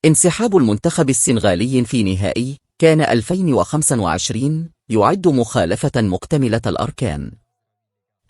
انسحاب المنتخب السنغالي في نهائي كان 2025 يعد مخالفة مكتملة الأركان.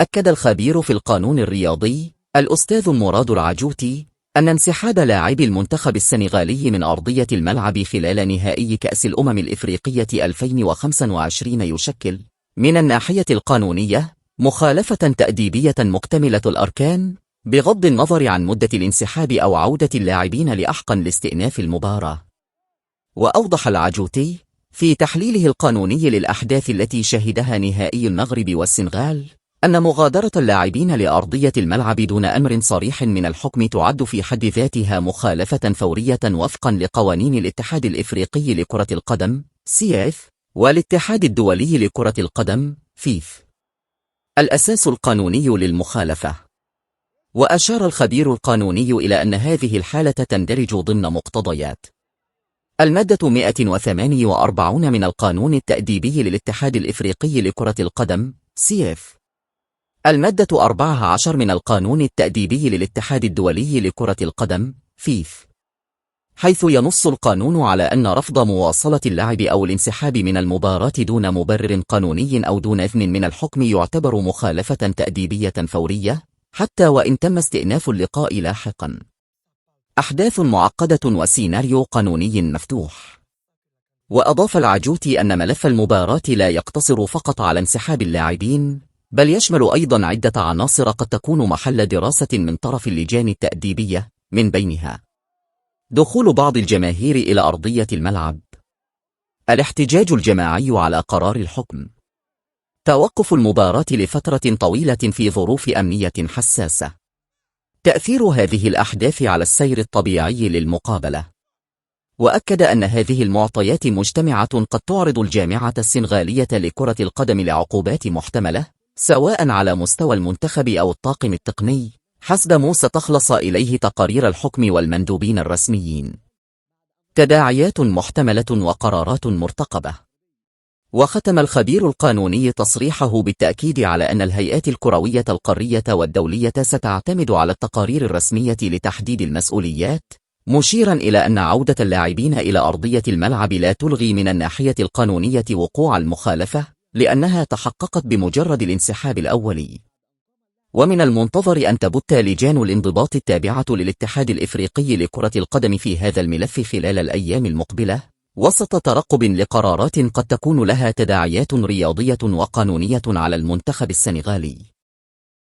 أكد الخبير في القانون الرياضي الأستاذ مراد العجوتي أن انسحاب لاعبي المنتخب السنغالي من أرضية الملعب خلال نهائي كأس الأمم الإفريقية 2025 يشكل من الناحية القانونية مخالفة تأديبية مكتملة الأركان، بغض النظر عن مدة الانسحاب أو عودة اللاعبين لأحقن لاستئناف المباراة. وأوضح العجوتي في تحليله القانوني للأحداث التي شهدها نهائي المغرب والسنغال أن مغادرة اللاعبين لأرضية الملعب دون أمر صريح من الحكم تعد في حد ذاتها مخالفة فورية وفقا لقوانين الاتحاد الإفريقي لكرة القدم CAF والاتحاد الدولي لكرة القدم FIFA. الأساس القانوني للمخالفة. وأشار الخبير القانوني إلى أن هذه الحالة تندرج ضمن مقتضيات المادة 148 من القانون التأديبي للاتحاد الإفريقي لكرة القدم CAF، المادة 14 من القانون التأديبي للاتحاد الدولي لكرة القدم FIFA، حيث ينص القانون على أن رفض مواصلة اللعب أو الانسحاب من المباراة دون مبرر قانوني أو دون إذن من الحكم يعتبر مخالفة تأديبية فورية حتى وإن تم استئناف اللقاء لاحقا. أحداث معقدة وسيناريو قانوني مفتوح. وأضاف العجوتي أن ملف المباراة لا يقتصر فقط على انسحاب اللاعبين، بل يشمل أيضا عدة عناصر قد تكون محل دراسة من طرف اللجان التأديبية، من بينها دخول بعض الجماهير إلى أرضية الملعب، الاحتجاج الجماعي على قرار الحكم، توقف المباراة لفترة طويلة في ظروف أمنية حساسة، تأثير هذه الأحداث على السير الطبيعي للمقابلة. وأكد أن هذه المعطيات مجتمعة قد تعرض الجامعة السنغالية لكرة القدم لعقوبات محتملة سواء على مستوى المنتخب أو الطاقم التقني حسب ما ستخلص إليه تقارير الحكم والمندوبين الرسميين. تداعيات محتملة وقرارات مرتقبة. وختم الخبير القانوني تصريحه بالتأكيد على أن الهيئات الكروية القارية والدولية ستعتمد على التقارير الرسمية لتحديد المسؤوليات، مشيرا إلى أن عودة اللاعبين إلى أرضية الملعب لا تلغي من الناحية القانونية وقوع المخالفة، لأنها تحققت بمجرد الانسحاب الأولي. ومن المنتظر أن تبت لجان الانضباط التابعة للاتحاد الإفريقي لكرة القدم في هذا الملف خلال الأيام المقبلة، وسط ترقب لقرارات قد تكون لها تداعيات رياضية وقانونية على المنتخب السنغالي.